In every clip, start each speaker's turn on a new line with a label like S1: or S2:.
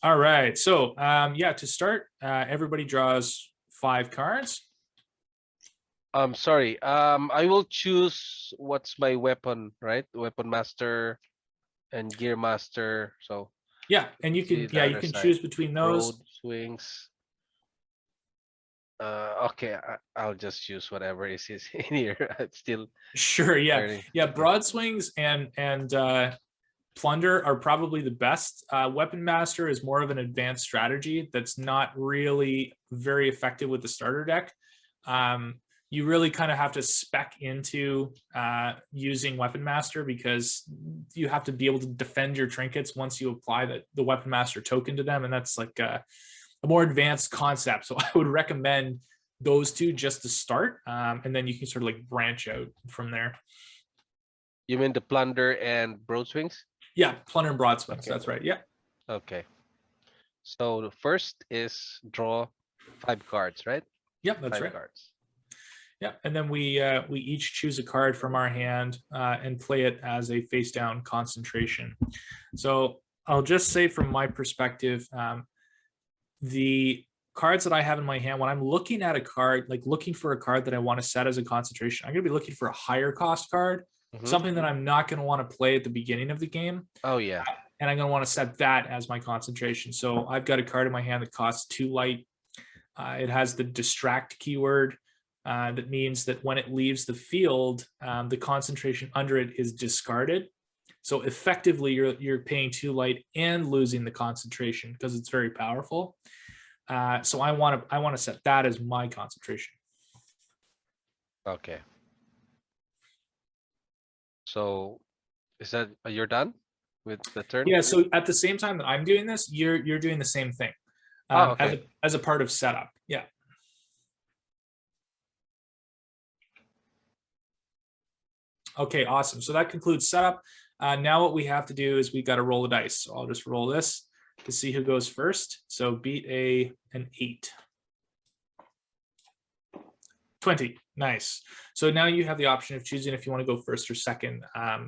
S1: All right. So yeah, to start, everybody draws 5 cards.
S2: Sorry. I will choose what's my weapon, right? Weapon master and gear master. So
S1: Yeah, and you
S2: let's see
S1: can
S2: the
S1: you
S2: other
S1: can
S2: side.
S1: choose between
S2: Broad
S1: those.
S2: swings. Okay, I'll just use whatever is in here. It's still
S1: Sure, yeah.
S2: learning.
S1: Yeah,
S2: Okay.
S1: broad swings and plunder are probably the best. Weapon master is more of an advanced strategy that's not really very effective with the starter deck. You really kind of have to spec into using weapon master because you have to be able to defend your trinkets once you apply the weapon master token to them, and that's like a more advanced concept. So I would recommend those two just to start, and then you can sort of like branch out from there.
S2: You mean the plunder and broad swings?
S1: Yeah, plunder and broad swings.
S2: Okay.
S1: That's right. Yeah.
S2: Okay. So the first is draw 5 cards, right?
S1: Yep, that's
S2: 5
S1: right.
S2: cards.
S1: Yeah, and then we each choose a card from our hand and play it as a face down concentration. So I'll just say from my perspective, the cards that I have in my hand, when I'm looking at a card, like looking for a card that I want to set as a concentration, I'm going to be looking for a higher cost card, something that I'm not going to want to play at the beginning of the game.
S2: Oh yeah.
S1: And I'm going to want to set that as my concentration. So I've got a card in my hand that costs 2 light. It has the distract keyword. That means that when it leaves the field, the concentration under it is discarded. So effectively, you're paying 2 light and losing the concentration because it's very powerful. So I want to set that as my concentration.
S2: Okay. So is that you're done with the turn?
S1: Yeah. So at the same time that I'm doing this, you're doing the same thing
S2: Okay.
S1: as a part of setup. Yeah. Okay, awesome. So that concludes setup. Now what we have to do is we got to roll the dice. So I'll just roll this to see who goes first. So beat an 8. 20. Nice. So now you have the option of choosing if you want to go first or second.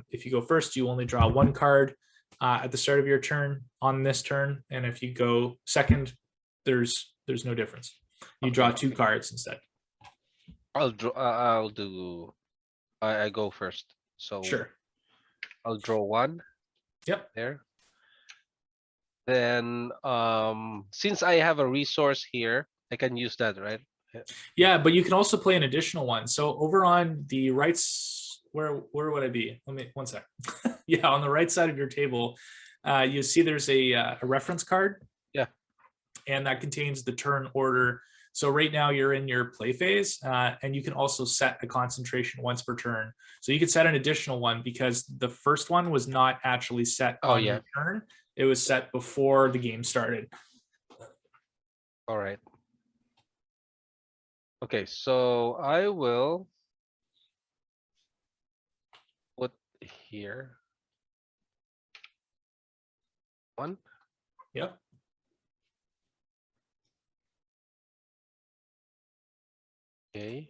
S1: If you go first, you only draw 1 card at the start of your turn on this turn, and if you go second, there's no difference. You draw 2 cards instead.
S2: I'll draw. I'll do. I go first. So
S1: Sure.
S2: I'll draw 1.
S1: Yep.
S2: There. Then since I have a resource here, I can use that, right?
S1: Yeah, but you can also play an additional one. So over on the right, where would I be? Let me 1 sec. Yeah, on the right side of your table, you see there's a reference card.
S2: Yeah.
S1: And that contains the turn order. So right now you're in your play phase, and you can also set a concentration once per turn. So you could set an additional one because the first one was not actually set on your turn. It was set before the game started.
S2: All right. Okay, so I will put here 1.
S1: Yep.
S2: Okay.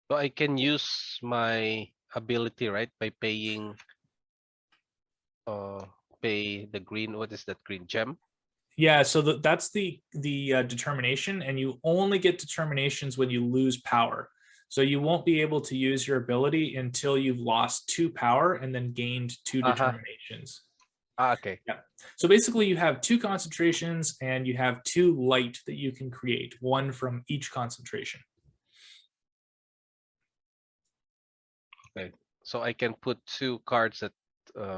S2: So I can use my ability, right? By paying pay the green, what is that green gem?
S1: Yeah, so that's the determination, and you only get determinations when you lose power. So you won't be able to use your ability until you've lost 2 power and then gained 2 determinations.
S2: Okay.
S1: Yeah. So basically you have 2 concentrations and you have 2 light that you can create, 1 from each concentration.
S2: Okay. So I can put 2 cards that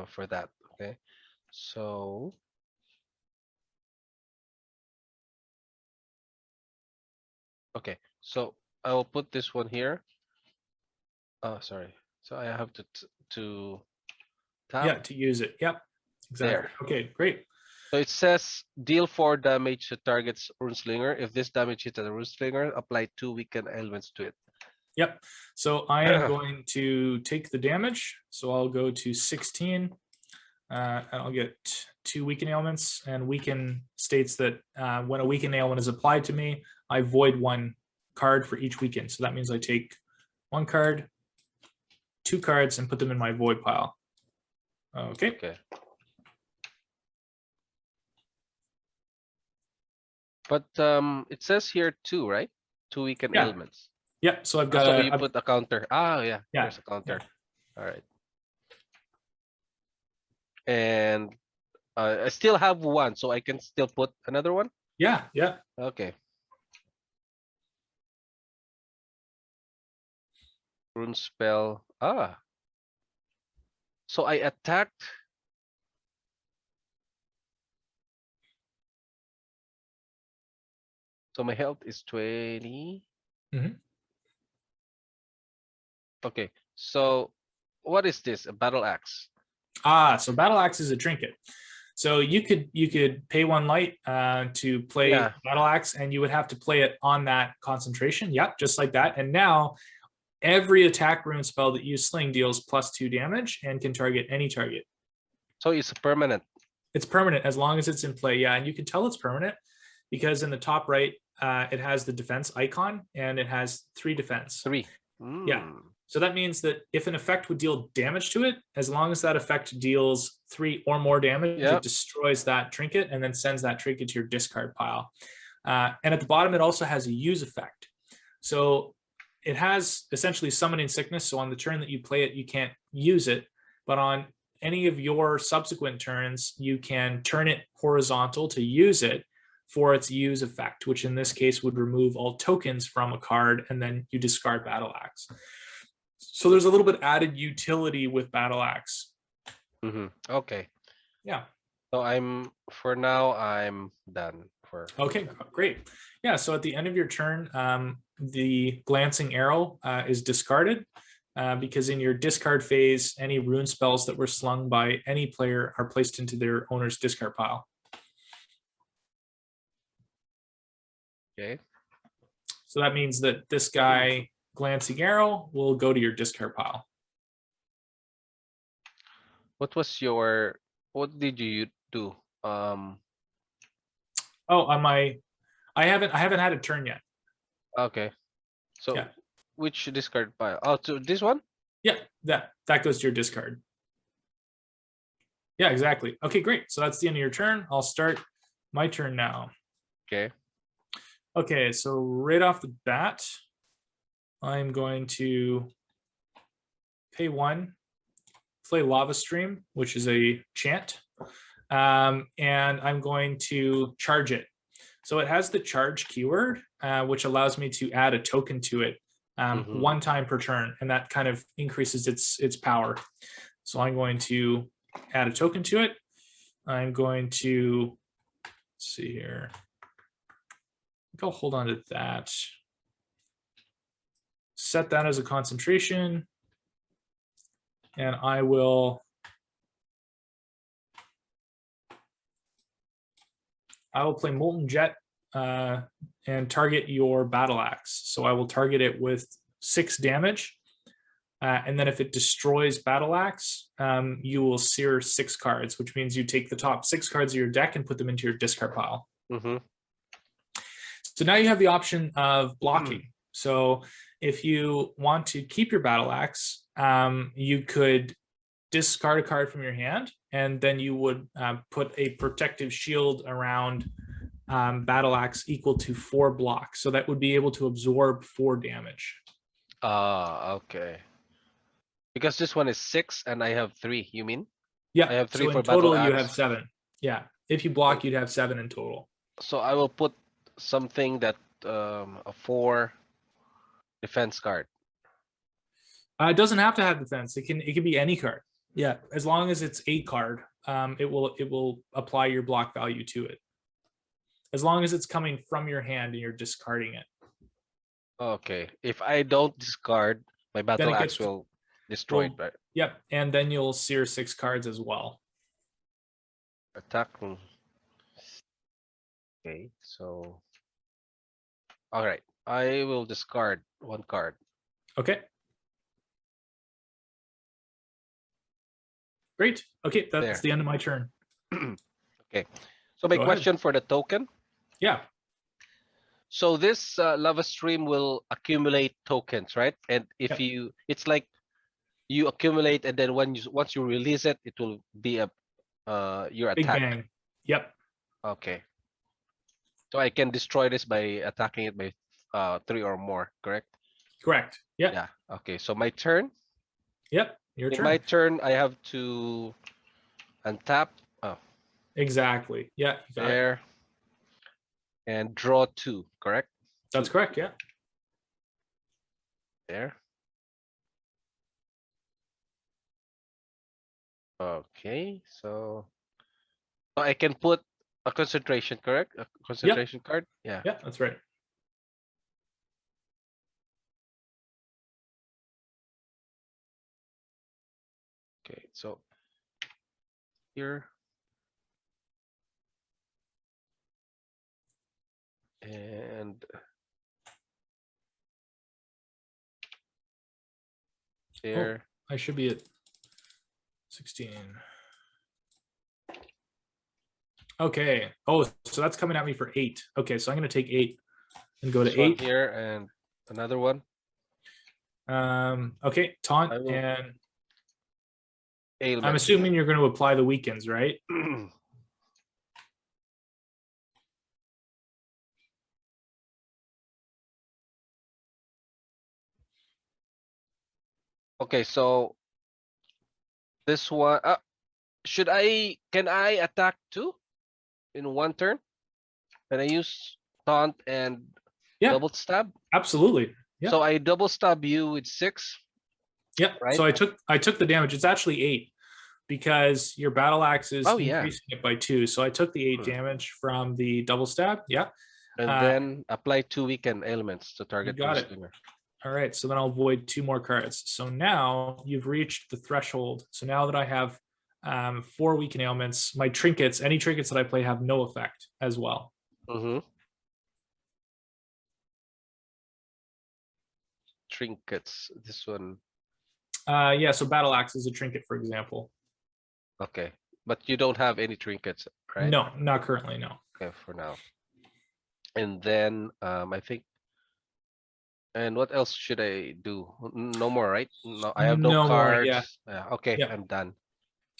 S2: for that. Okay. So okay. So I will put this one here. Oh, sorry. So I have to tap.
S1: Yeah, to use it. Yep. Exactly.
S2: There.
S1: Okay, great.
S2: So it says deal 4 damage to target's Runeslinger. If this damage hits a Runeslinger, apply 2 weakened elements to it.
S1: Yep. So I am going to take the damage. So I'll go to 16. And I'll get 2 weaken ailments, and weaken states that when a weaken ailment is applied to me, I void 1 card for each weaken. So that means I take 1 card, 2 cards, and put them in my void pile. Okay.
S2: But it says here 2, right? 2 weakened
S1: Yeah.
S2: ailments.
S1: Yep. So I've
S2: Ah,
S1: got
S2: so you
S1: a
S2: put a counter. Ah, yeah,
S1: yeah.
S2: there's a counter.
S1: Yeah.
S2: All right. And I still have one, so I can still put another one.
S1: Yeah. Yeah.
S2: Okay. Rune spell. Ah. So I attacked. So my health is 20.
S1: Mhm.
S2: Okay. So what is this? A battle axe.
S1: So battle axe is a trinket. So you could pay 1 light to play
S2: Yeah.
S1: battle axe, and you would have to play it on that concentration. Yep, just like that. And now every attack rune spell that you sling deals +2 damage and can target any target.
S2: So it's a permanent.
S1: It's permanent as long as it's in play. Yeah, and you can tell it's permanent because in the top right, it has the defense icon and it has 3 defense.
S2: 3.
S1: Yeah. So that means that if an effect would deal damage to it, as long as that effect deals 3 or more damage,
S2: Yep.
S1: it destroys that trinket and then sends that trinket to your discard pile. And at the bottom, it also has a use effect. So it has essentially summoning sickness. So on the turn that you play it, you can't use it. But on any of your subsequent turns, you can turn it horizontal to use it for its use effect, which in this case would remove all tokens from a card, and then you discard battle axe. So there's a little bit added utility with battle axe.
S2: Okay.
S1: Yeah.
S2: So for now, I'm done for.
S1: Okay, great. Yeah, so at the end of your turn, the glancing arrow is discarded because in your discard phase, any rune spells that were slung by any player are placed into their owner's discard pile.
S2: Okay.
S1: So that means that this guy, glancing arrow, will go to your discard pile.
S2: What did you do?
S1: Oh, on my, I haven't had a turn yet.
S2: Okay. So
S1: Yeah.
S2: which discard pile? Oh, so this one?
S1: Yeah, that goes to your discard. Yeah, exactly. Okay, great. So that's the end of your turn. I'll start my turn now.
S2: Okay.
S1: Okay, so right off the bat, I'm going to pay 1, play Lava Stream, which is a chant, and I'm going to charge it. So it has the charge keyword, which allows me to add a token to it 1 time per turn, and that kind of increases its power. So I'm going to add a token to it. I'm going to, let's see here. I think I'll hold on to that. Set that as a concentration. And I will play Molten Jet and target your battle axe. So I will target it with 6 damage. And then if it destroys battle axe, you will sear 6 cards, which means you take the top 6 cards of your deck and put them into your discard pile. So now you have the option of blocking. So if you want to keep your battle axe, you could discard a card from your hand, and then you would put a protective shield around battle axe equal to 4 blocks. So that would be able to absorb 4 damage.
S2: Okay. Because this one is 6 and I have 3, you mean?
S1: Yeah,
S2: I have 3
S1: so
S2: for
S1: in total
S2: battle
S1: you
S2: axe.
S1: have 7. Yeah, if you block, you'd have 7 in total.
S2: So I will put something that a 4 defense card.
S1: It doesn't have to have defense. It can be any card. Yeah, as long as it's a card, it will apply your block value to it. As long as it's coming from your hand and you're discarding it.
S2: Okay. If I don't discard, my battle axe will destroy it, right?
S1: Yep, and then you'll sear 6 cards as well.
S2: Attack. Okay, so all right. I will discard 1 card.
S1: Okay. Great. Okay, that's the end of my turn.
S2: Okay. So my question for the token.
S1: Yeah.
S2: So this lava stream will accumulate tokens, right? And if it's like you accumulate, and then once you release it, it will be a your
S1: Big
S2: attack.
S1: bang. Yep.
S2: Okay. So I can destroy this by attacking it by 3 or more, correct?
S1: Correct. Yeah.
S2: Yeah. Okay. So my turn.
S1: Yep. Your
S2: In
S1: turn.
S2: my turn, I have to untap. Oh,
S1: Exactly. Yeah. You got it.
S2: there. And draw 2, correct?
S1: That's
S2: 2
S1: correct. Yeah.
S2: there. Okay. So I can put a concentration, correct? A concentration card. Yeah.
S1: Yeah. That's right.
S2: Okay. So here. And there.
S1: I should be at 16. Okay. Oh, so that's coming at me for 8. Okay, so I'm going to take 8 and go
S2: This
S1: to
S2: one
S1: 8.
S2: here and another one.
S1: Okay, taunt,
S2: I will-
S1: and
S2: Ailment.
S1: I'm assuming you're going to apply the weakens, right?
S2: Okay, so this one, can I attack 2 in 1 turn? Can I use taunt and
S1: Yeah,
S2: double stab?
S1: absolutely. Yeah.
S2: So I double stab you with 6.
S1: Yeah.
S2: right?
S1: So I took the damage. It's actually 8 because your battle axe is
S2: Oh, yeah.
S1: increasing it by 2. So I took the 8
S2: Hmm.
S1: damage from the double stab. Yeah.
S2: And then apply 2 weaken ailments to target
S1: got it.
S2: Runeslinger.
S1: All right, so then I'll void 2 more cards. So now you've reached the threshold. So now that I have 4 weaken ailments, my trinkets, any trinkets that I play have no effect as well.
S2: Mm-hmm. Trinkets, this one.
S1: Yeah, so battle axe is a trinket, for example.
S2: Okay, but you don't have any trinkets, right?
S1: No, not currently, no.
S2: Okay, for now. And then I think. And what else should I do? No more, right? No, I have no
S1: No more,
S2: cards.
S1: yeah.
S2: Okay,
S1: Yeah.
S2: I'm done.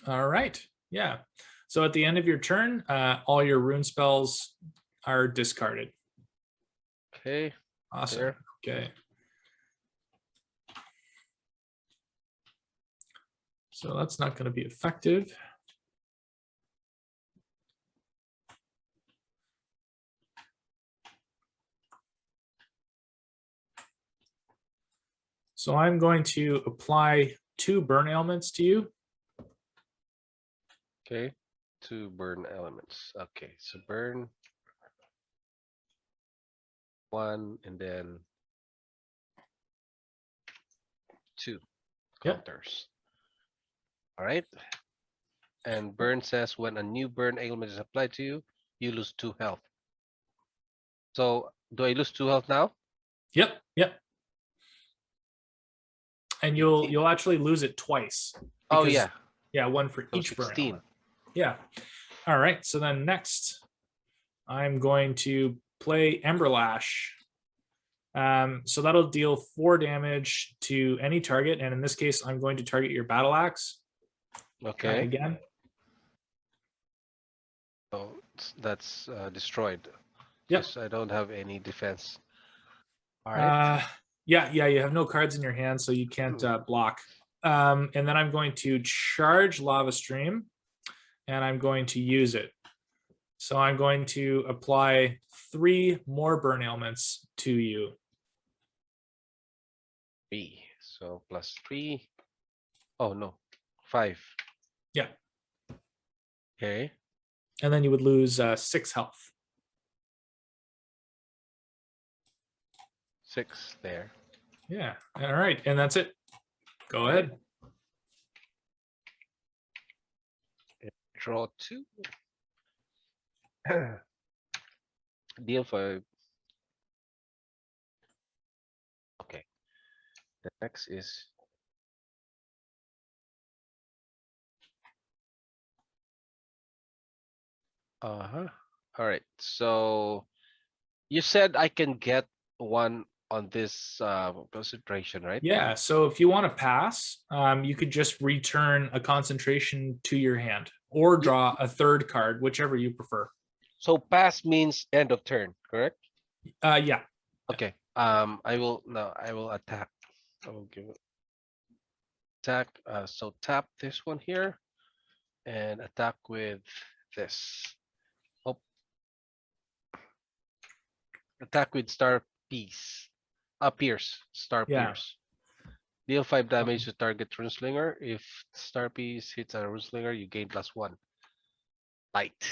S1: All right, yeah. So at the end of your turn, all your rune spells are discarded.
S2: Okay.
S1: Awesome.
S2: There.
S1: Okay. So that's not going to be effective. So I'm going to apply 2 burn ailments to you.
S2: Okay. 2 burn elements. Okay, so burn 1 and then 2
S1: Yep.
S2: counters. All right. And burn says when a new burn ailment is applied to you, you lose 2 health. So do I lose 2 health now?
S1: Yep, yep. And you'll actually lose it twice.
S2: Oh yeah.
S1: Yeah, 1 for
S2: So
S1: each burn
S2: 16.
S1: element. Yeah. All right. So then next, I'm going to play Emberlash. So that'll deal 4 damage to any target, and in this case, I'm going to target your battle axe.
S2: Okay.
S1: Try again.
S2: So that's destroyed.
S1: Yep.
S2: I don't have any defense. All right.
S1: Yeah, you have no cards in your hand, so you can't block. And then I'm going to charge Lava Stream, and I'm going to use it. So I'm going to apply 3 more burn ailments to you.
S2: 3. So plus 3. Oh no, 5.
S1: Yeah.
S2: Okay.
S1: And then you would lose 6 health.
S2: 6 there.
S1: Yeah. All right. And that's it. Go ahead.
S2: Draw 2. Deal 5. Okay. The next is all right. So you said I can get 1 on this concentration, right?
S1: Yeah. So if you want to pass, you could just return a concentration to your hand or draw a 3rd card, whichever you prefer.
S2: So pass means end of turn, correct?
S1: Yeah.
S2: Okay. I will attack. I will give it attack. So tap this one here and attack with this. Oh, attack with star piece. Pierce. Star
S1: Yeah.
S2: pierce. Deal 5 damage to target Runeslinger. If star piece hits a Runeslinger, you gain +1. Light.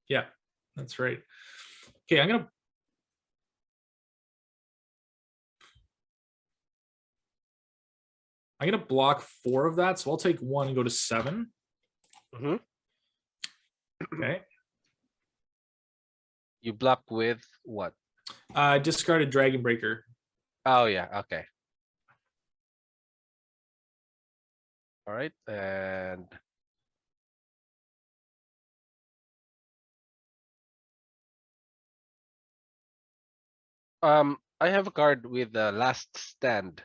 S1: Yeah, that's right. Okay, I'm gonna block 4 of that, so I'll take 1 and go to 7.
S2: Mhm.
S1: Okay.
S2: You block with what?
S1: Discarded Dragon Breaker.
S2: Oh yeah, okay. All right, and I have a card with the last stand.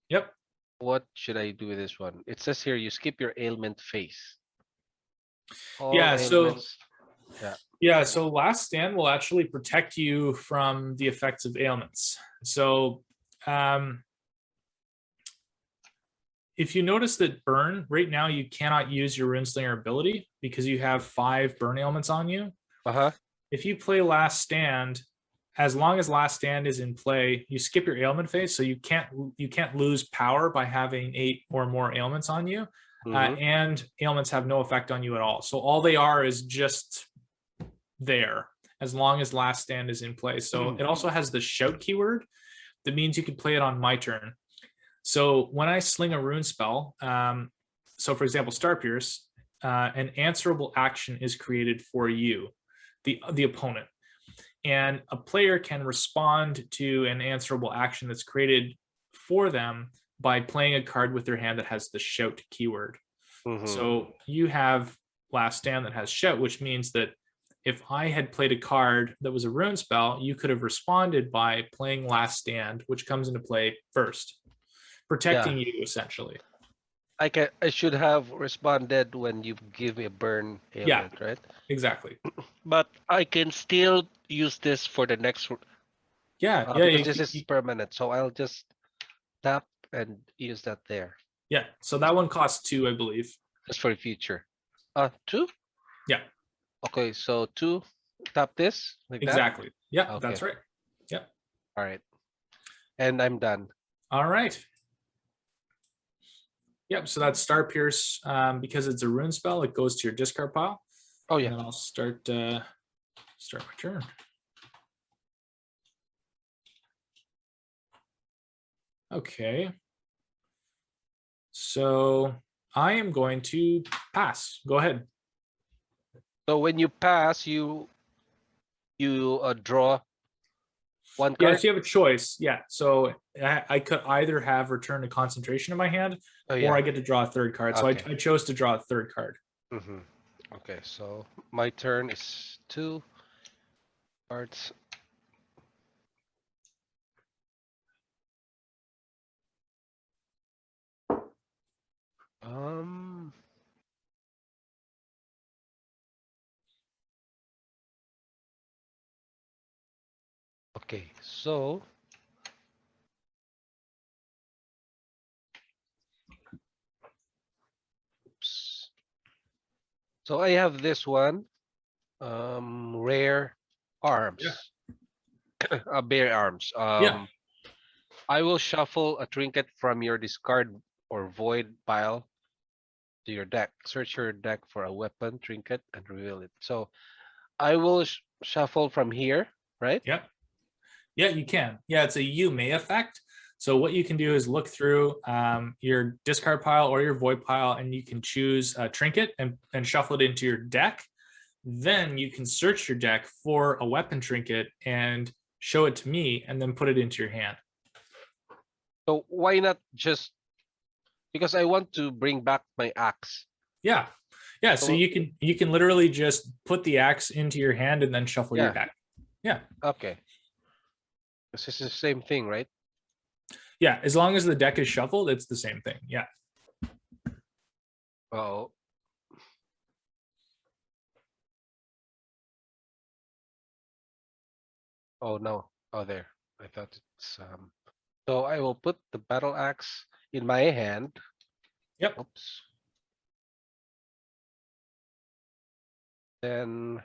S1: Yep.
S2: What should I do with this one? It says here you skip your ailment phase. All
S1: Yeah, so
S2: ailments.
S1: yeah, so Last Stand will actually protect you from the effects of ailments. So if you notice that burn, right now you cannot use your Runeslinger ability because you have 5 burn ailments on you.
S2: Uh-huh.
S1: If you play Last Stand, as long as Last Stand is in play, you skip your ailment phase, so you can't lose power by having 8 or more ailments on you, and ailments have no effect on you at all. So all they are is just there as long as Last Stand is in play. So it also has the shout keyword. That means you can play it on my turn. So when I sling a rune spell, so for example, Star Pierce, an answerable action is created for you, the opponent. And a player can respond to an answerable action that's created for them by playing a card with their hand that has the shout keyword. So you have Last Stand that has shout, which means that if I had played a card that was a rune spell, you could have responded by playing Last Stand, which comes into play first, protecting you essentially.
S2: I should have responded when you give me a burn ailment, right?
S1: Exactly.
S2: But I can still use this for the next
S1: Yeah,
S2: because this is permanent. So I'll just tap and use that there.
S1: Yeah, so that one costs 2, I believe.
S2: Just for the future. 2?
S1: Yeah.
S2: Okay, so 2, tap this like
S1: exactly.
S2: that?
S1: Yeah,
S2: Okay.
S1: that's right. Yeah.
S2: All right. And I'm done.
S1: All right. Yep, so that's Star Pierce. Because it's a rune spell, it goes to your discard pile.
S2: Oh yeah.
S1: And then I'll start my turn. Okay. So I am going to pass. Go ahead.
S2: So when you pass, you draw 1 card.
S1: Yes, you have a choice. Yeah. So I could either have Return to Concentration in my hand, or I get to draw a 3rd card. So I chose to draw a 3rd card.
S2: Okay, so my turn is 2 cards. Okay, so oops. So I have this one, rare arms, bare arms.
S1: Yeah.
S2: I will shuffle a trinket from your discard or void pile to your deck. Search your deck for a weapon, trinket, and reveal it. So I will shuffle from here, right?
S1: Yeah. Yeah, you can. Yeah, it's a you may effect. So what you can do is look through your discard pile or your void pile, and you can choose a trinket and shuffle it into your deck. Then you can search your deck for a weapon trinket and show it to me, and then put it into your hand.
S2: So why not just, because I want to bring back my axe.
S1: Yeah. Yeah, so you can literally just put the axe into your hand and then shuffle your deck. Yeah.
S2: Okay. This is the same thing, right?
S1: Yeah, as long as the deck is shuffled, it's the same thing. Yeah.
S2: Oh. Oh no. Oh there. I thought it's so I will put the battle axe in my hand.
S1: Yep.
S2: Oops. Then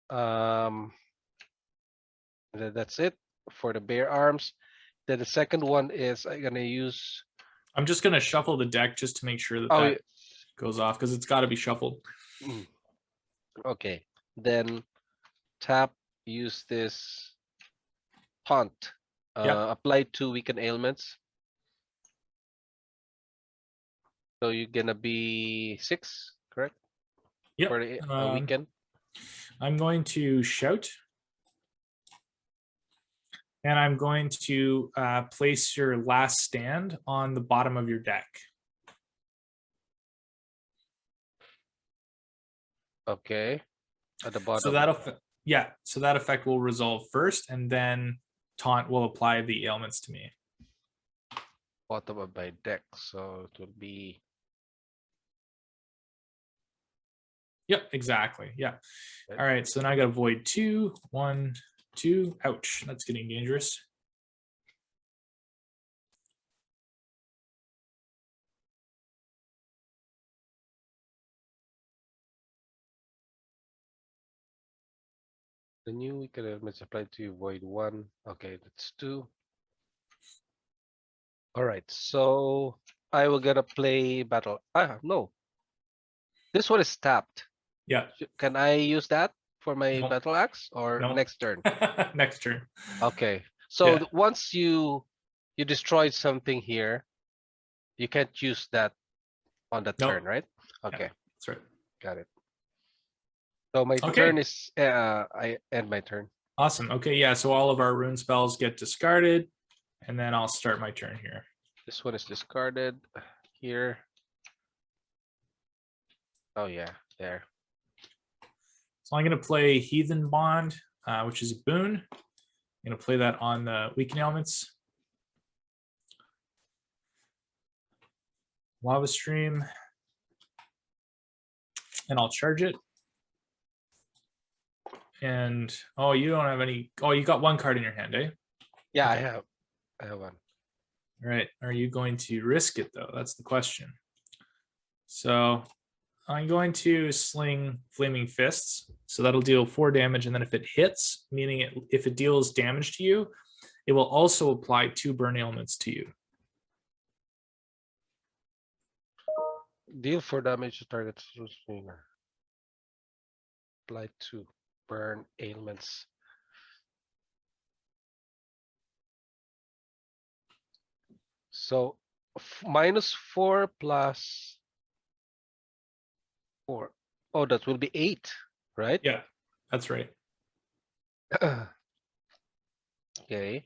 S2: um that's it for the bear arms. Then the second one is I'm gonna use
S1: I'm just gonna shuffle the deck just to make sure that
S2: oh
S1: that goes off because it's got to be shuffled.
S2: mm, okay. Then tap, use this taunt.
S1: Yep.
S2: Apply 2 weaken ailments. So you're gonna be 6, correct?
S1: Yep.
S2: For the weekend.
S1: I'm going to shout. And I'm going to place your last stand on the bottom of your deck.
S2: Okay. At the
S1: So
S2: bottom.
S1: so that effect will resolve first, and then taunt will apply the ailments to me.
S2: Bottom of my deck. So it will be
S1: Yep, exactly. Yeah.
S2: right.
S1: All right. So now I got to void 2, 1, 2. Ouch, that's getting dangerous.
S2: The new weaken ailments applied to you, void 1. Okay, that's 2. All right. So I will get a play battle. Ah, no. This one is tapped.
S1: Yeah.
S2: Can I use that for my
S1: No.
S2: battle axe or
S1: No.
S2: next turn?
S1: Next turn.
S2: Okay. So
S1: Yeah.
S2: once you destroyed something here, you can't use that on the
S1: No.
S2: turn, right?
S1: Yeah,
S2: Okay,
S1: that's right.
S2: got it. So my
S1: Okay.
S2: turn is I end my turn.
S1: Awesome. Okay. Yeah. So all of our rune spells get discarded, and then I'll start my turn here.
S2: This one is discarded here. Oh yeah, there.
S1: So I'm going to play Heathen Bond, which is a boon. I'm going to play that on the weaken elements. Lava Stream. And I'll charge it. And oh, you don't have any. Oh, you got one card in your hand, eh?
S2: Yeah,
S1: Okay.
S2: I have one.
S1: All right. Are you going to risk it though? That's the question. So I'm going to sling Flaming Fists. So that'll deal 4 damage. And then if it hits, meaning if it deals damage to you, it will also apply 2 burn ailments to you.
S2: Deal 4 damage to target swinger. Apply 2 burn ailments. So -4 plus 4. Oh, that will be 8, right?
S1: Yeah, that's right.
S2: Okay.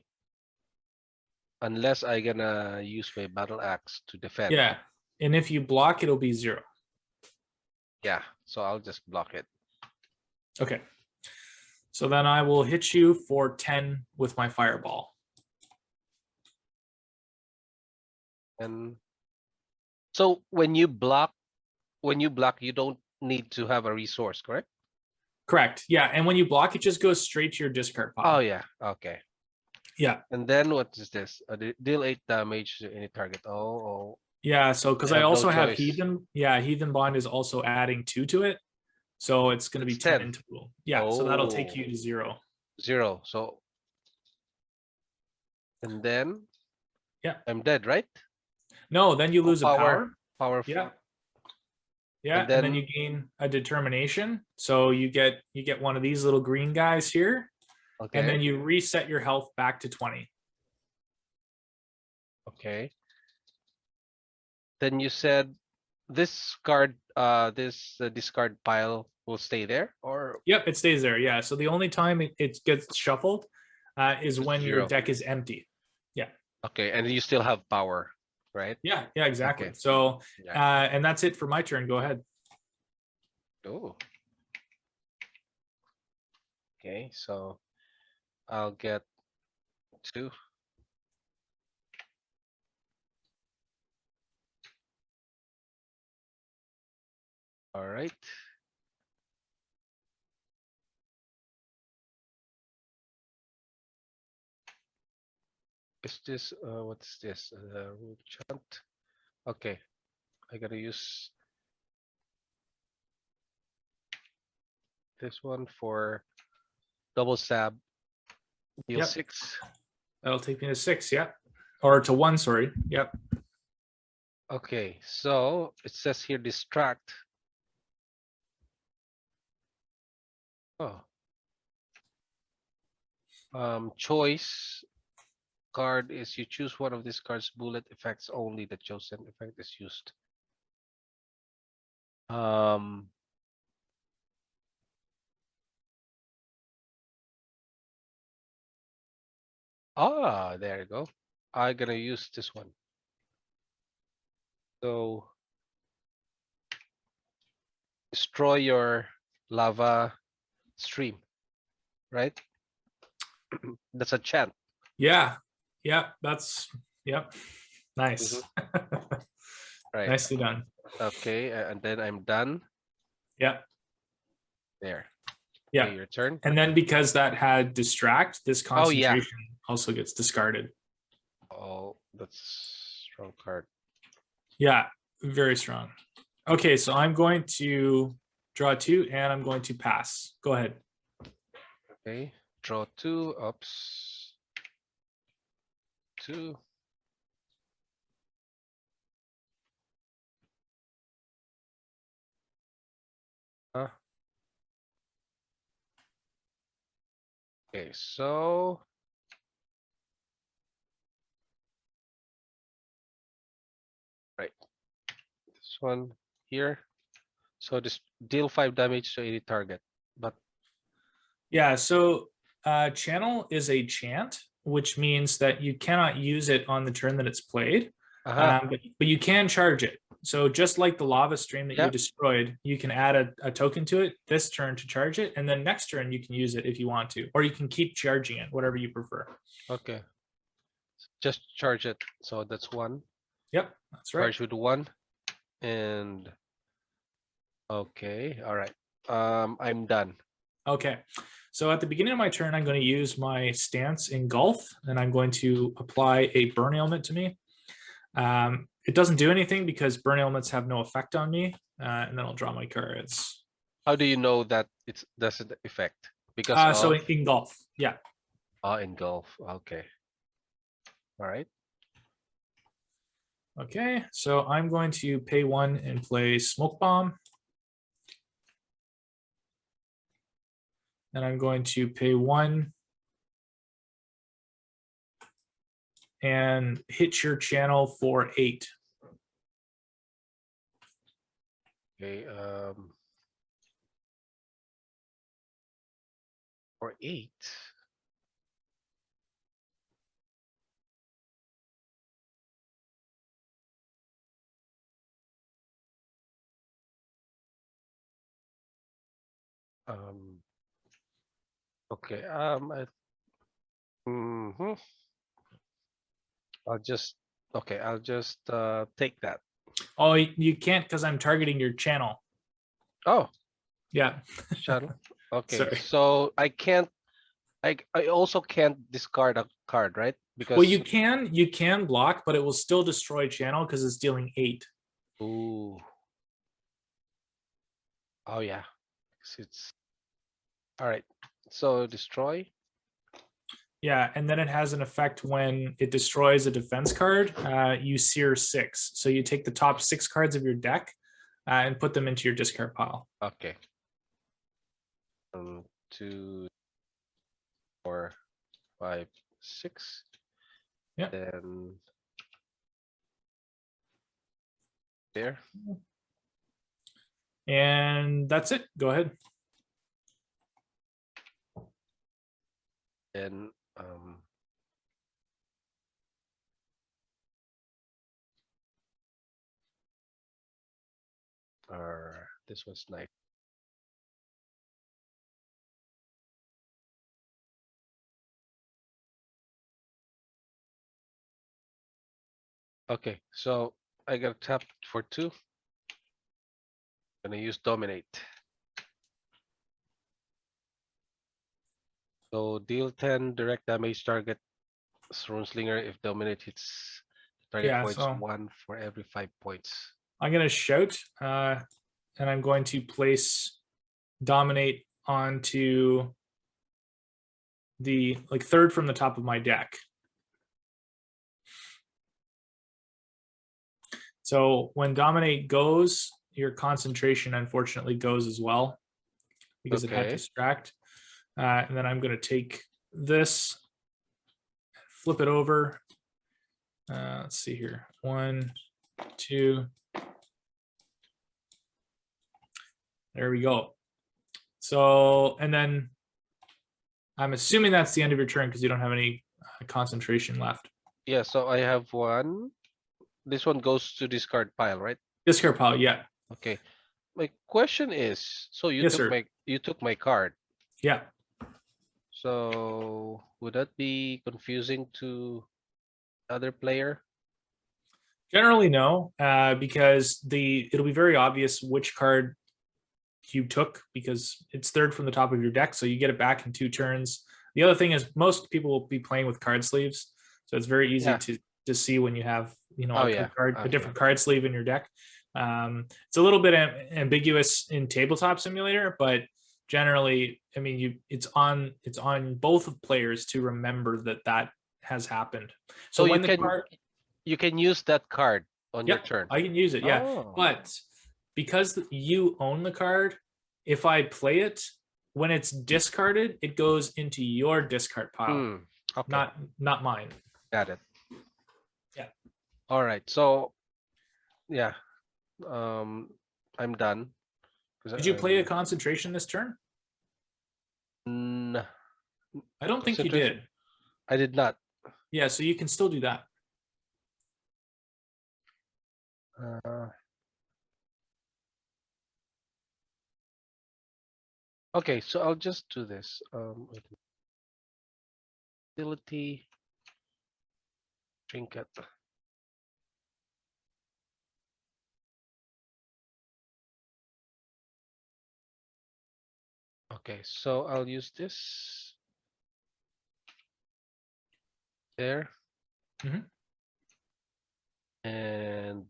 S2: Unless I gonna use my battle axe to defend.
S1: Yeah. And if you block, it'll be 0.
S2: Yeah, so I'll just block it.
S1: Okay. So then I will hit you for 10 with my fireball.
S2: And so when you block, you don't need to have a resource, correct?
S1: Correct. Yeah. And when you block, it just goes straight to your discard pile.
S2: Oh yeah, okay.
S1: Yeah.
S2: And then what is this? Deal 8 damage to any target. Oh,
S1: Yeah. So because
S2: I
S1: I
S2: have no
S1: also have
S2: choice.
S1: Heathen. Yeah. Heathen Bond is also adding 2 to it. So it's going to be
S2: It's
S1: 10
S2: 10.
S1: in total. Yeah. So that'll take
S2: Oh,
S1: you to 0.
S2: 0. So and then
S1: Yeah.
S2: I'm dead, right?
S1: No, then you
S2: Oh,
S1: lose a power.
S2: power.
S1: Yeah. Yeah.
S2: And
S1: And then
S2: then
S1: you gain a determination. So you get one of these little green guys here.
S2: okay.
S1: And then you reset your health back to 20.
S2: Okay. Then you said this card, this discard pile will stay there, or
S1: Yep, it stays there. Yeah. So the only time it gets shuffled is when your
S2: 0.
S1: deck is empty. Yeah.
S2: Okay, and you still have power, right?
S1: Yeah. Yeah. Exactly.
S2: Okay.
S1: So
S2: Yeah.
S1: and that's it for my turn. Go ahead.
S2: Oh. Okay, so I'll get 2. All right. is this? What's this? Root chant. Okay, I gotta use this one for double stab. Deal
S1: Yep.
S2: 6.
S1: That'll take me to 6. Yep. Or to 1, sorry. Yep.
S2: Okay, so it says here distract. Oh. Choice card is you choose one of these cards, bullet effects only, the chosen effect is used. There you go. I'm gonna use this one. So destroy your lava stream, right? That's a chant.
S1: Yeah. Yep. That's, yep. Nice.
S2: Right.
S1: Nicely done.
S2: Okay, and then I'm done.
S1: Yep.
S2: There.
S1: Yeah.
S2: Okay, your turn.
S1: And then because that had distract, this
S2: Oh yeah.
S1: concentration also gets discarded.
S2: Oh, that's strong card.
S1: Yeah, very strong. Okay, so I'm going to draw 2 and I'm going to pass. Go ahead.
S2: Okay, draw 2. Oops. 2. Huh? Okay, so right, this one here. So this deal 5 damage to any target, but
S1: Yeah, so channel is a chant, which means that you cannot use it on the turn that it's played, but you can charge it. So just like the lava stream that you
S2: Yep.
S1: destroyed, you can add a token to it this turn to charge it, and then next turn you can use it if you want to, or you can keep charging it, whatever you prefer.
S2: Okay, just charge it. So that's 1.
S1: Yep, that's right.
S2: Charge with 1, and okay, all right. I'm done.
S1: Okay, so at the beginning of my turn, I'm going to use my stance Engulf, and I'm going to apply a burn ailment to me. It doesn't do anything because burn ailments have no effect on me, and then I'll draw my cards.
S2: How do you know that it doesn't affect? Because
S1: So
S2: of
S1: Engulf, yeah.
S2: engulf. Okay. All right.
S1: Okay, so I'm going to pay 1 and play Smoke Bomb. And I'm going to pay 1 and hit your channel for 8.
S2: Okay. For 8. Okay. I'll just take that.
S1: Oh, you can't because I'm targeting your channel.
S2: Oh,
S1: Yeah.
S2: channel. Okay.
S1: Sorry.
S2: So I can't. I also can't discard a card, right? Because
S1: Well, you can block, but it will still destroy channel because it's dealing 8.
S2: Ooh. Oh yeah. It's all right. So destroy.
S1: Yeah, and then it has an effect when it destroys a defense card. You sear 6, so you take the top 6 cards of your deck and put them into your discard pile.
S2: Okay. 2, 4, 5, 6.
S1: Yeah.
S2: Then there.
S1: And that's it. Go ahead.
S2: Then this was nice. Okay, so I got tapped for 2. Gonna use dominate. So deal 10 direct damage target Runeslinger, if dominate hits target
S1: Yeah,
S2: points
S1: so
S2: 1 for every 5 points.
S1: I'm gonna shout, and I'm going to place dominate onto the third from the top of my deck. So when dominate goes, your concentration unfortunately goes as well because it had
S2: Okay.
S1: distract. And then I'm going to take this, flip it over. Let's see here. 1, 2. There we go. So, and then I'm assuming that's the end of your turn because you don't have any concentration left.
S2: Yeah, so I have one. This one goes to discard pile, right?
S1: Discard pile, yeah.
S2: Okay. My question is, so
S1: Yes, sir.
S2: you took my card.
S1: Yeah.
S2: So would that be confusing to other player?
S1: Generally, no, because it'll be very obvious which card you took because it's third from the top of your deck, so you get it back in 2 turns. The other thing is most people will be playing with card sleeves, so it's very easy
S2: Yeah.
S1: to see when you have
S2: Oh
S1: a
S2: yeah.
S1: card, a
S2: Okay.
S1: different card sleeve in your deck. It's a little bit ambiguous in Tabletop Simulator, but generally, I mean, it's on both of players to remember that has happened. So
S2: So
S1: when the card,
S2: you can use that card on your
S1: yep,
S2: turn.
S1: I can use it, yeah.
S2: Oh.
S1: But because you own the card, if I play it, when it's discarded, it goes into your discard pile,
S2: Okay.
S1: not mine.
S2: Got it.
S1: Yeah.
S2: All right. So yeah. I'm done.
S1: Did you play a concentration this turn? I don't think you did.
S2: I did not.
S1: Yeah, so you can still do that.
S2: Okay, so I'll just do this. Ability trinket. Okay, so I'll use this there. And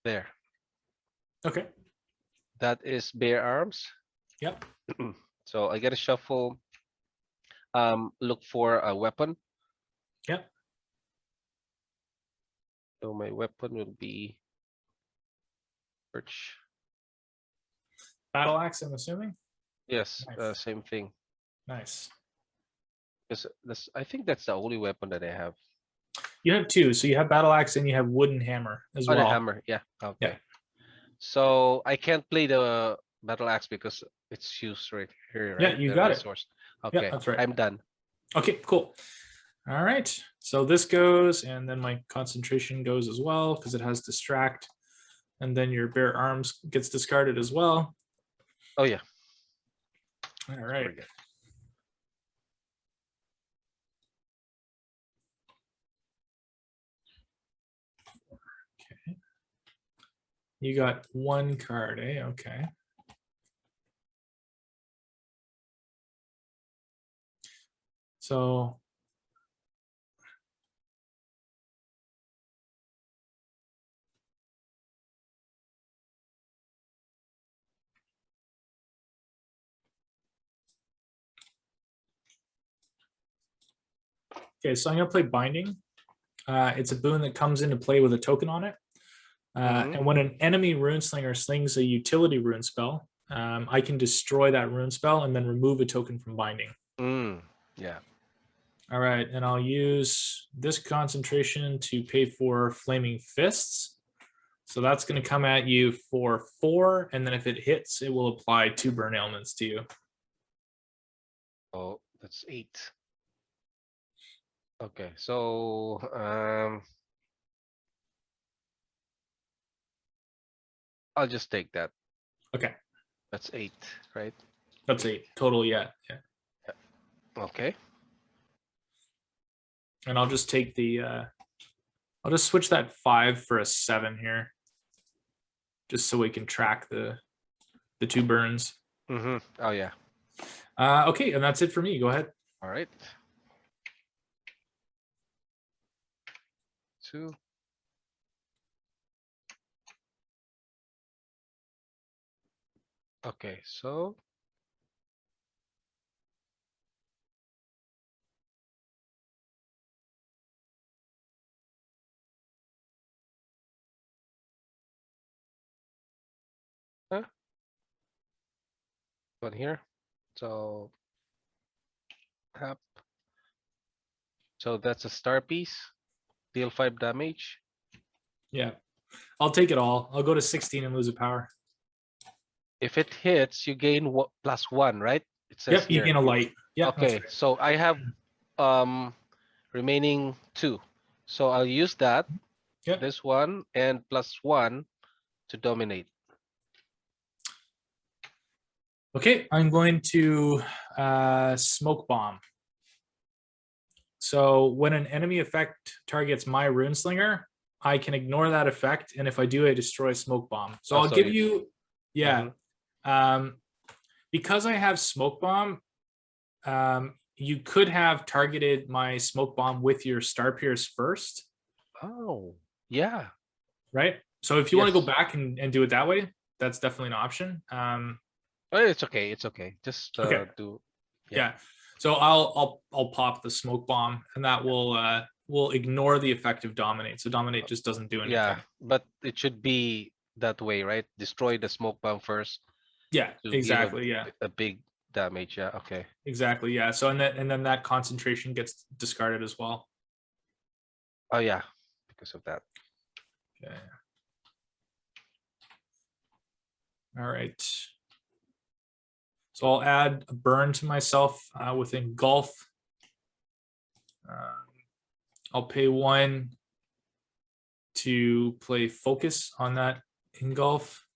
S2: there.
S1: Okay.
S2: That is bare arms.
S1: Yep.
S2: So I get a shuffle. Look for a weapon.
S1: Yep.
S2: So my weapon will be birch.
S1: Battle axe, I'm assuming.
S2: Yes,
S1: Nice.
S2: same thing.
S1: Nice.
S2: Because I think that's the only weapon that I have.
S1: You have 2, so you have battle axe and you have wooden hammer as well.
S2: The hammer, yeah. Okay. Yeah. So I can't play the battle axe because it's used right here, right?
S1: Yeah, you
S2: The
S1: got
S2: resource.
S1: it.
S2: Okay,
S1: Yeah, that's right.
S2: I'm done.
S1: Okay, cool. All right. So this goes, and then my concentration goes as well because it has distract. And then your bare arms gets discarded as well.
S2: Oh yeah.
S1: All right. Okay. You got 1 card, eh? Okay. So okay, so I'm gonna play Binding. It's a boon that comes into play with a token on it. And when an enemy runeslinger slings a utility rune spell, I can destroy that rune spell and then remove a token from Binding.
S2: Yeah.
S1: All right, and I'll use this concentration to pay for Flaming Fists. So that's going to come at you for 4, and then if it hits, it will apply 2 burn ailments to you.
S2: Oh, that's 8. Okay, so I'll just take that.
S1: Okay.
S2: That's 8, right?
S1: That's 8 total, yeah.
S2: Okay.
S1: And I'll just take the I'll just switch that 5 for a 7 here. Just so we can track the 2 burns.
S2: Oh yeah.
S1: Okay, and that's it for me. Go ahead.
S2: All right. 2. Okay, so one here. So tap. So that's a star piece. Deal 5 damage.
S1: Yeah. I'll take it all. I'll go to 16 and lose a power.
S2: If it hits, you gain +1, right? It says
S1: Yep, you
S2: here.
S1: gain a light. Yeah.
S2: Okay, so I have remaining 2. So I'll use that.
S1: Yep.
S2: This one and +1 to dominate.
S1: Okay, I'm going to smoke bomb. So when an enemy effect targets my Runeslinger, I can ignore that effect, and if I do, I destroy smoke bomb. So I'll give you, yeah, because I have smoke bomb. You could have targeted my smoke bomb with your star pierce first.
S2: Oh, yeah.
S1: Right. So if you want to go
S2: Yes.
S1: back and do it that way, that's definitely an option.
S2: Oh, it's okay. It's okay. Just
S1: Okay.
S2: do.
S1: Yeah. So I'll pop the smoke bomb, and that will ignore the effect of dominate. So dominate just doesn't do anything.
S2: Yeah, but it should be that way, right? Destroy the smoke bomb first.
S1: Yeah,
S2: To
S1: exactly.
S2: give
S1: Yeah,
S2: a big damage. Yeah. Okay.
S1: exactly. Yeah. So and then that concentration gets discarded as well.
S2: Oh yeah, because of that.
S1: Okay. All right. So I'll add a burn to myself with engulf. I'll pay 1 to play focus on that engulf.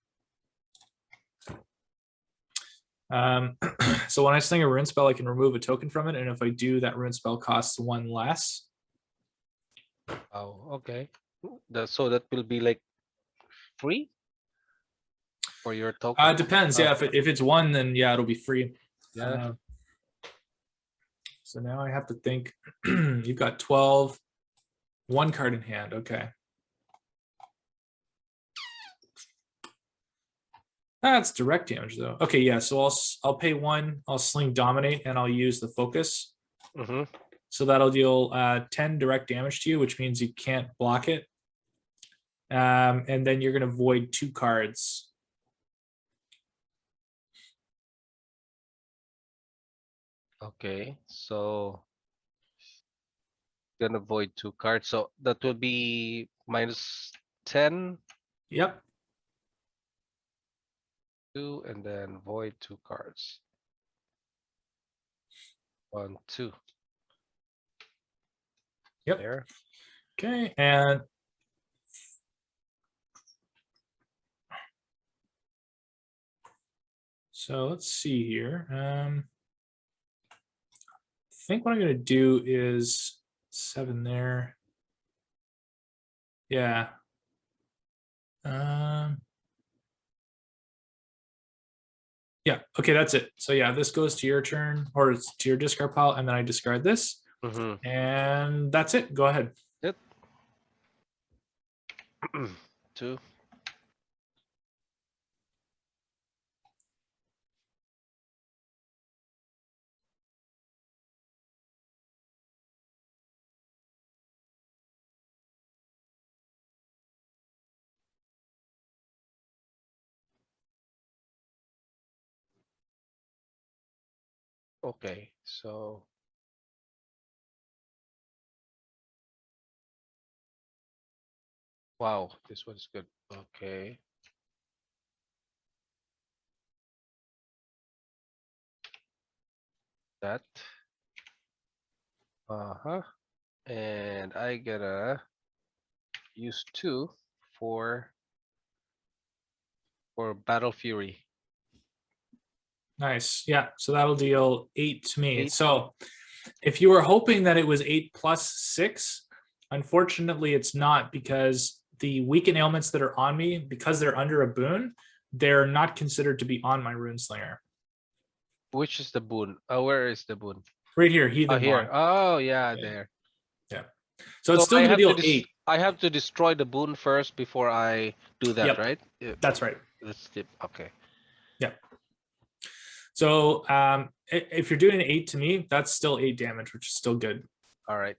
S1: So when I sling a rune spell, I can remove a token from it, and if I do, that rune spell costs 1 less.
S2: Oh, okay. So that will be like free for your token.
S1: It depends. Yeah, if it's 1, then yeah, it'll be free.
S2: Yeah.
S1: So now I have to think. You've got 12, 1 card in hand. Okay. That's direct damage though. Okay, yeah. So I'll pay 1. I'll sling dominate, and I'll use the focus. So that'll deal 10 direct damage to you, which means you can't block it. And then you're gonna void 2 cards.
S2: Okay, so gonna void 2 cards. So that will be -10.
S1: Yep.
S2: 2 and then void 2 cards. 1, 2.
S1: Yep.
S2: There.
S1: Okay, and so let's see here. I think what I'm gonna do is 7 there. Yeah. Yeah, okay, that's it. So yeah, this goes to your turn, or it's to your discard pile, and then I discard this. And that's it. Go ahead.
S2: Yep. 2. Okay, so wow, this one's good. Okay. That. And I gotta use 2 for Battle Fury.
S1: Nice. Yeah, so that'll deal 8 to me.
S2: 8.
S1: So if you were hoping that it was 8 plus 6, unfortunately it's not, because the weaken ailments that are on me, because they're under a boon, they're not considered to be on my Runeslinger.
S2: Which is the boon? Where is the boon?
S1: Right here, Heathen
S2: Here.
S1: Bond.
S2: Oh yeah,
S1: Yeah.
S2: there.
S1: Yeah. So it's still
S2: I
S1: gonna
S2: have
S1: deal
S2: to
S1: 8.
S2: I have to destroy the boon first before I do that,
S1: Yep,
S2: right? Yeah,
S1: that's right.
S2: that's the okay.
S1: Yep. So if you're doing an 8 to me, that's still 8 damage, which is still good.
S2: All right.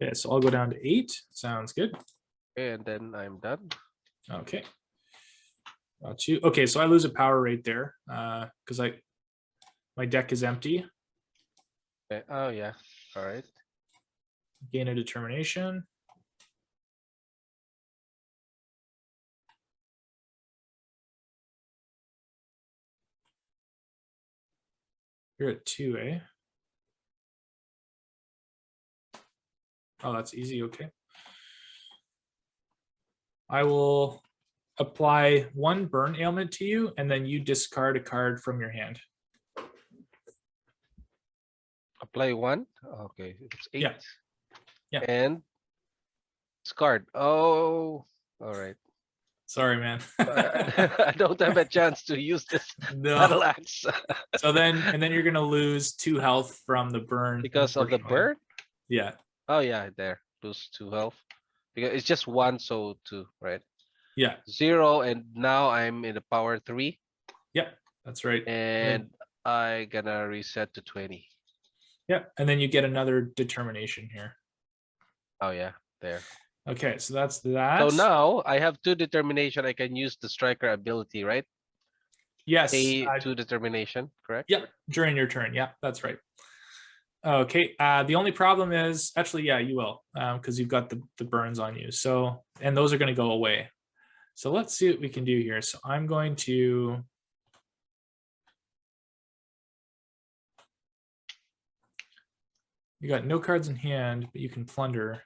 S1: Yeah, so I'll go down to 8. Sounds good.
S2: Okay, and then I'm done.
S1: Okay. Got you. Okay, so I lose a power right there because my deck is empty.
S2: Okay. Oh yeah. All right.
S1: Gain a determination. You're at 2, eh? Oh, that's easy. Okay. I will apply 1 burn ailment to you, and then you discard a card from your hand.
S2: Apply 1. Okay, it's 8.
S1: Yeah. Yeah.
S2: And discard. Oh, all right.
S1: Sorry, man.
S2: I don't have a chance to use this battle
S1: No.
S2: axe
S1: So then you're gonna lose 2 health from the burn.
S2: because of the
S1: Unfortunately.
S2: bird.
S1: Yeah.
S2: Oh yeah, there. Lose 2 health. Because it's just 1, so 2, right?
S1: Yeah.
S2: 0, and now I'm in the power 3,
S1: Yep. That's right.
S2: and I gonna reset to 20.
S1: Yeah. And then you get another determination here.
S2: Oh yeah, there.
S1: Okay, so that's that.
S2: So now I have 2 determination. I can use the striker ability, right?
S1: Yes.
S2: A 2 determination, correct?
S1: Yep. During your turn. Yeah, that's right. Okay. The only problem is actually, yeah, you will, because you've got the burns on you. So, and those are going to go away. So let's see what we can do here. So I'm going to. You got no cards in hand, but you can plunder.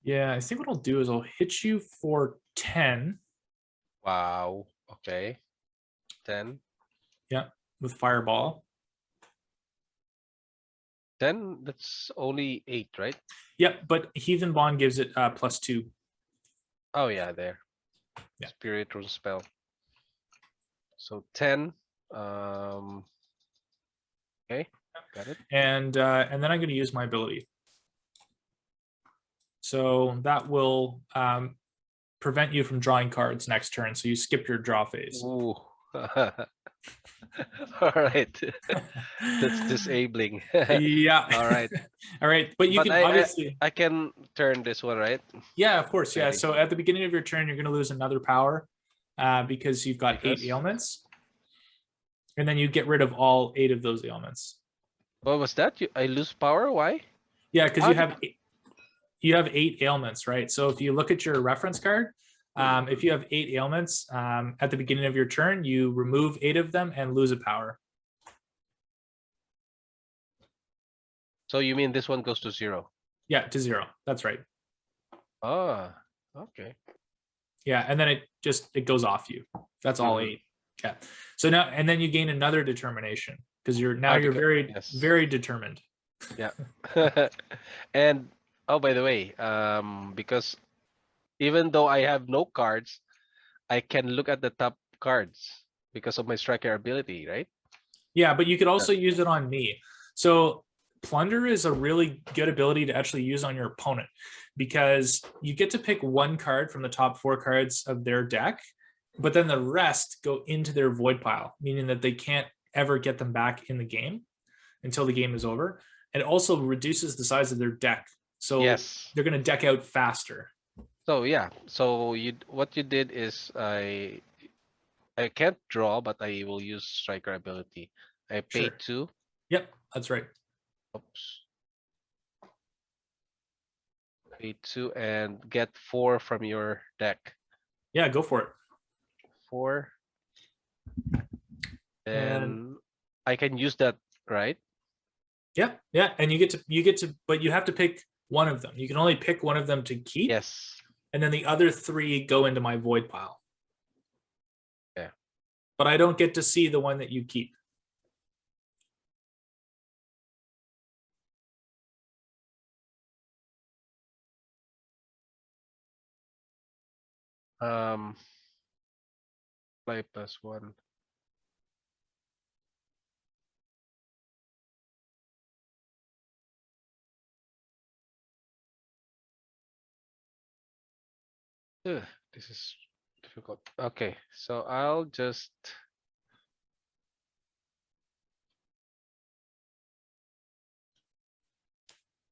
S1: Yeah, I think what I'll do is I'll hit you for 10.
S2: Wow. Okay. 10.
S1: Yeah, with Fireball.
S2: 10, that's only 8, right?
S1: Yep, but Heathen Bond gives it +2.
S2: Oh yeah, there.
S1: Yeah.
S2: Spirit rune spell. So 10. Okay, got it.
S1: And then I'm going to use my ability. So that will prevent you from drawing cards next turn. So you skip your draw phase.
S2: Ooh. All right. That's disabling.
S1: Yeah.
S2: All right.
S1: All right. But you
S2: But
S1: can obviously.
S2: I can turn this one, right?
S1: Yeah, of course. Yeah.
S2: Ready.
S1: So at the beginning of your turn, you're going to lose another power because you've got 8 ailments. And then you get rid of all 8 of those ailments.
S2: What was that? I lose power? Why?
S1: Yeah, because you have 8 ailments, right? So if you look at your reference card, if you have 8 ailments at the beginning of your turn, you remove 8 of them and lose a power.
S2: So you mean this one goes to 0?
S1: Yeah, to 0. That's right.
S2: Ah, okay.
S1: Yeah, and then it goes off you. That's all 8. Yeah. So now and then you gain another determination because you're very very determined.
S2: Yeah. And oh, by the way, because even though I have no cards, I can look at the top cards because of my striker ability, right?
S1: Yeah, but you could also use it on me. So Plunder is a really good ability to actually use on your opponent because you get to pick 1 card from the top 4 cards of their deck, but then the rest go into their void pile, meaning that they can't ever get them back in the game until the game is over. It also reduces the size of their deck. So they're going to deck out faster.
S2: So yeah, so what you did is I can't draw, but I will use striker ability. I pay 2.
S1: Yep, that's right.
S2: Oops. Pay 2 and get 4 from your deck.
S1: Yeah, go for it.
S2: 4. And I can use that, right?
S1: Yeah, yeah, and you get to, but you have to pick one of them. You can only pick one of them to keep.
S2: Yes.
S1: And then the other 3 go into my void pile.
S2: Yeah.
S1: But I don't get to see the one that you keep.
S2: Play +1. Ugh, this is difficult. Okay, so I'll just.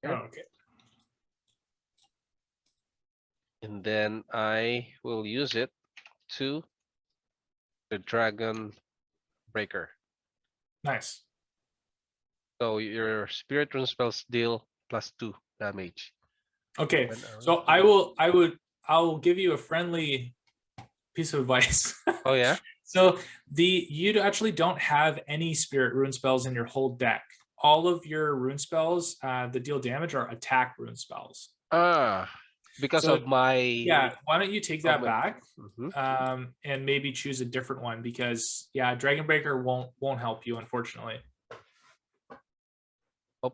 S1: Oh,
S2: Here,
S1: okay.
S2: and then I will use it to the dragon breaker.
S1: Nice.
S2: So your spirit rune spells deal +2 damage.
S1: Okay.
S2: When a
S1: So
S2: rune
S1: I'll give you a friendly piece of advice.
S2: Oh yeah.
S1: So you actually don't have any spirit rune spells in your whole deck. All of your rune spells that deal damage are attack rune spells.
S2: Ah, because
S1: So
S2: of my
S1: yeah, why don't you take that back
S2: Mhm.
S1: and maybe choose a different one, because yeah, Dragon Breaker won't help you, unfortunately.
S2: Oh,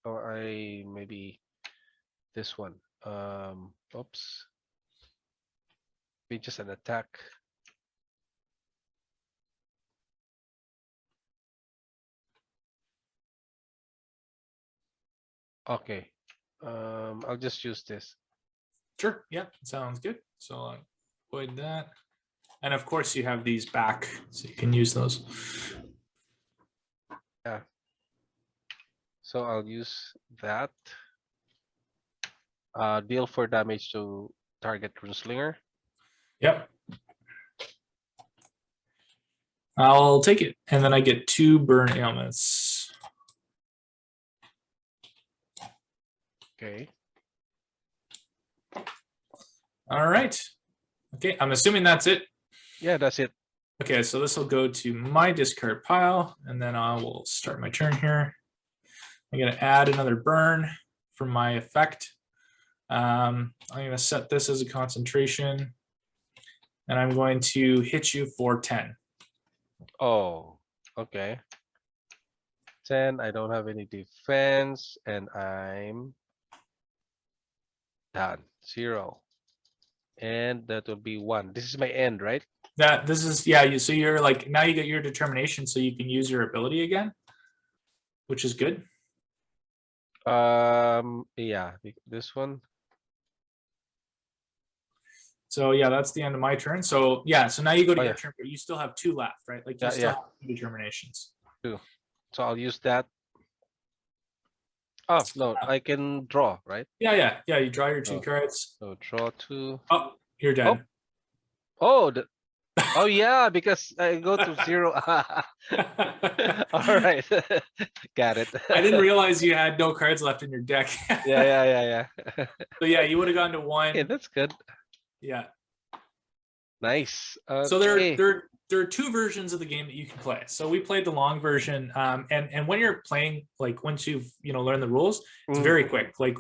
S2: or I maybe this one. Oops. Be just an attack. Okay. I'll just use this.
S1: Sure, yeah, sounds good. So avoid that. And of course you have these back, so you can use those.
S2: Yeah. So I'll use that. Deal 4 damage to target Runeslinger.
S1: Yep. I'll take it. And then I get 2 burn ailments.
S2: Okay.
S1: All right. Okay, I'm assuming that's it.
S2: Yeah, that's it.
S1: Okay, so this will go to my discard pile, and then I will start my turn here. I'm going to add another burn for my effect. I'm going to set this as a concentration, and I'm going to hit you for 10.
S2: Oh, okay. 10. I don't have any defense, and I'm done. 0. And that will be 1. This is my end, right?
S1: This is, yeah, so you're like, now you get your determination, so you can use your ability again, which is good.
S2: Yeah, this one.
S1: So yeah, that's the end of my turn. So yeah, so now you go to
S2: Oh,
S1: your
S2: yeah.
S1: turn, but you still have 2 left, right? Like you
S2: Yeah,
S1: still
S2: yeah.
S1: have 2 determinations.
S2: 2. So I'll use that. Oh, no, I can draw, right?
S1: Yeah. You draw your 2
S2: Oh.
S1: cards.
S2: So draw 2.
S1: Oh, you're
S2: Oh,
S1: dead.
S2: oh, oh yeah, because I go to 0. All right. Got it.
S1: I didn't realize you had no cards left in your deck.
S2: Yeah.
S1: So yeah, you would have gone to
S2: Okay,
S1: 1.
S2: that's good.
S1: Yeah.
S2: Nice.
S1: So
S2: Okay.
S1: there are 2 versions of the game that you can play. So we played the long version, and when you're playing, like once you've learned the rules, it's
S2: Mm,
S1: very quick. Like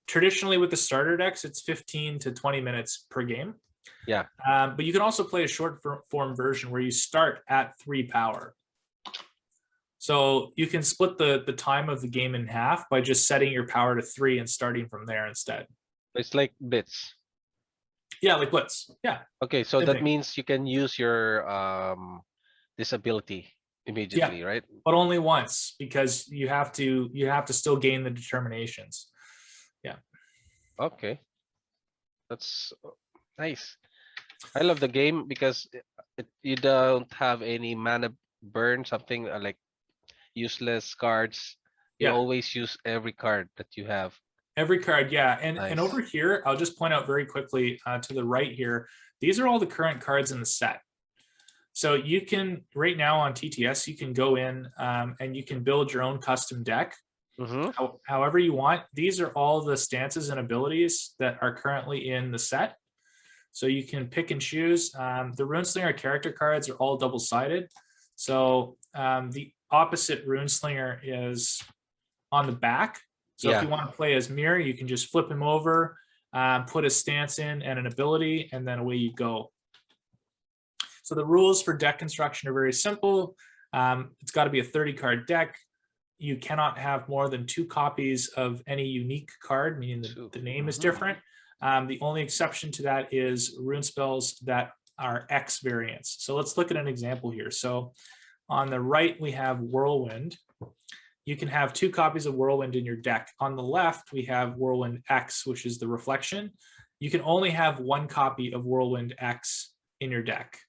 S1: traditionally with the starter decks, it's 15 to 20 minutes per game.
S2: yeah.
S1: But you can also play a short form version where you start at 3 power. So you can split the time of the game in half by just setting your power to 3 and starting from there instead.
S2: It's like bits.
S1: Yeah, like Blitz. Yeah,
S2: Okay, so
S1: same
S2: that
S1: thing.
S2: means you can use your disability immediately, right?
S1: But only once, because you have to still gain the determinations. Yeah.
S2: Okay. That's nice. I love the game because you don't have any mana burn, something like useless cards. You
S1: Yeah.
S2: always use every card that you have.
S1: Every card, yeah. And
S2: Nice.
S1: over here, I'll just point out very quickly to the right here, these are all the current cards in the set. So you can, right now on TTS, you can go in and you can build your own custom deck however you want. These are all the stances and abilities that are currently in the set. So you can pick and choose. The Runeslinger character cards are all double-sided. So the opposite Runeslinger is on the back. So if you want to play as Mirror, you can just flip him over, put a stance in and an ability, and then away you go. So the rules for deck construction are very simple. It's got to be a 30-card deck. You cannot have more than 2 copies of any unique card, meaning the name is different. The only exception to that is rune spells that are X variants. So let's look at an example here. So on the right, we have Whirlwind. You can have 2 copies of Whirlwind in your deck. On the left, we have Whirlwind X, which is the reflection. you can only have one copy of Whirlwind X in your deck.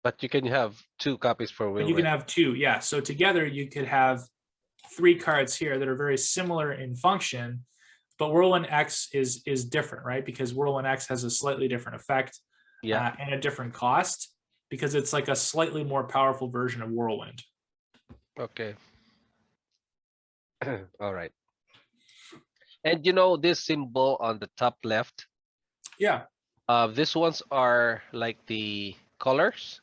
S2: But you can have 2 copies for
S1: But you can
S2: Whirlwind.
S1: have 2, yeah. So together you could have 3 cards here that are very similar in function, but Whirlwind X is different, right? Because Whirlwind X has a slightly different effect
S2: Yeah.
S1: and a different cost because it's like a slightly more powerful version of Whirlwind.
S2: Okay. All right. And you know this symbol on the top left?
S1: Yeah.
S2: These ones are like the colors.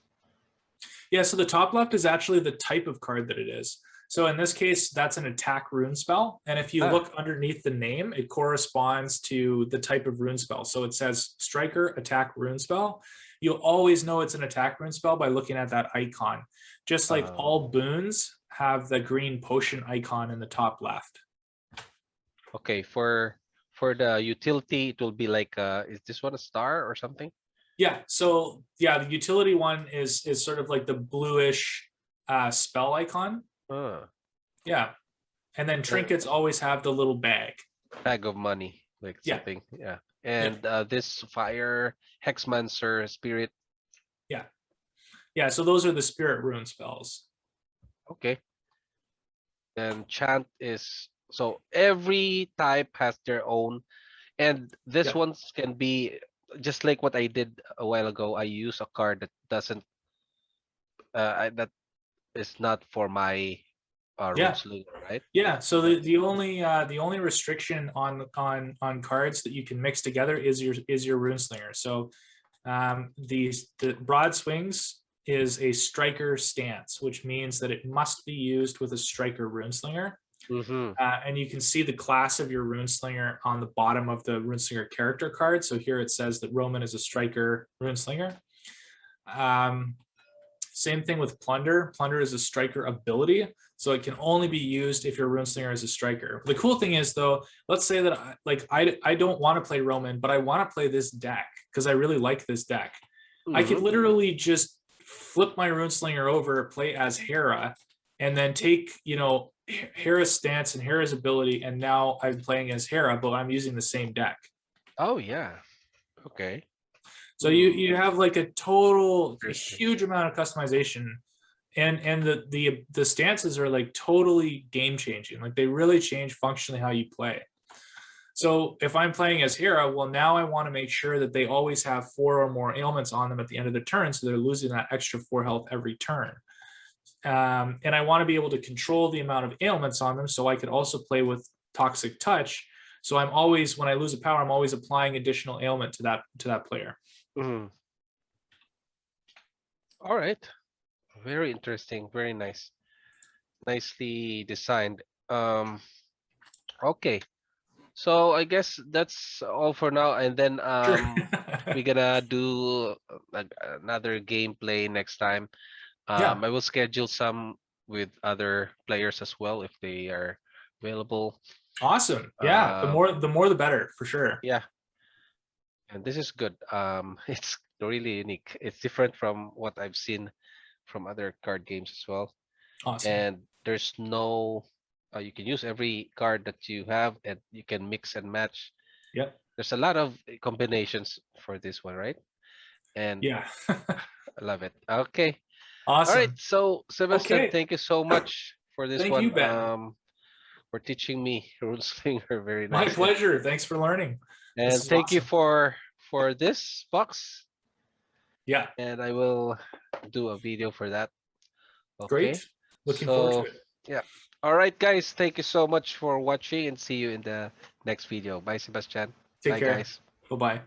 S1: Yeah, so the top left is actually the type of card that it is. So in this case, that's an attack rune spell. And if you
S2: Ah.
S1: look underneath the name, it corresponds to the type of rune spell. So it says striker attack rune spell. You'll always know it's an attack rune spell by looking at that icon. Just like all boons have the green potion icon in the top left.
S2: Okay, for the utility, it will be like is this one a star or something?
S1: Yeah, so yeah, the utility one is sort of like the bluish spell icon. Yeah. And then trinkets always have the little bag.
S2: Bag of money, like
S1: Yeah.
S2: something. Yeah. And this fire hexmancer spirit.
S1: Yeah. Yeah, so those are the spirit rune spells.
S2: Okay. And chant is so every type has their own, and this
S1: Yep.
S2: ones can be just like what I did a while ago. I use a card that doesn't that is not for my
S1: Yeah.
S2: Runeslinger, right?
S1: Yeah, so the only restriction on cards that you can mix together is your Runeslinger. So the broad swings is a striker stance, which means that it must be used with a striker Runeslinger. And you can see the class of your Runeslinger on the bottom of the Runeslinger character card. So here it says that Roman is a striker Runeslinger. Same thing with Plunder. Plunder is a striker ability, so it can only be used if your Runeslinger is a striker. The cool thing is, though, let's say that I don't want to play Roman, but I want to play this deck because I really like this deck. I could literally just flip my Runeslinger over, play as Hera, and then take, Hera's stance and Hera's ability, and now I'm playing as Hera, but I'm using the same deck.
S2: Oh yeah. Okay.
S1: So you have like a huge amount of customization, and the stances are like totally game changing. Like they really change functionally how you play. So if I'm playing as Hera, well, now I want to make sure that they always have 4 or more ailments on them at the end of the turn, so they're losing that extra 4 health every turn. And I want to be able to control the amount of ailments on them, so I could also play with Toxic Touch. So I'm always, when I lose a power, I'm always applying additional ailment to that player.
S2: All right. Very interesting. Very nice. Nicely designed. Okay. So I guess that's all for now. And then
S1: Sure.
S2: we're gonna do another gameplay next time.
S1: Yeah.
S2: I will schedule some with other players as well if they are available.
S1: Awesome. Yeah. The more the better, for sure.
S2: Yeah. And this is good. It's really unique. It's different from what I've seen from other card games as well.
S1: Awesome.
S2: And there's no you can use every card that you have and you can mix and match.
S1: Yep.
S2: There's a lot of combinations for this one, right? And
S1: Yeah.
S2: I love it. Okay.
S1: Awesome.
S2: All right. So Sebastian,
S1: Okay.
S2: thank you so much for this
S1: Thank
S2: one.
S1: you, Ben.
S2: For teaching me Runeslinger. Very
S1: My
S2: nice.
S1: pleasure. Thanks for learning.
S2: And thank you for this box.
S1: Yeah.
S2: And I will do a video for that. Okay.
S1: Great. Looking forward to it.
S2: Yeah. All right, guys. Thank you so much for watching and see you in the next video. Bye, Sebastian.
S1: Take
S2: Bye,
S1: care.
S2: guys.
S1: Bye-bye.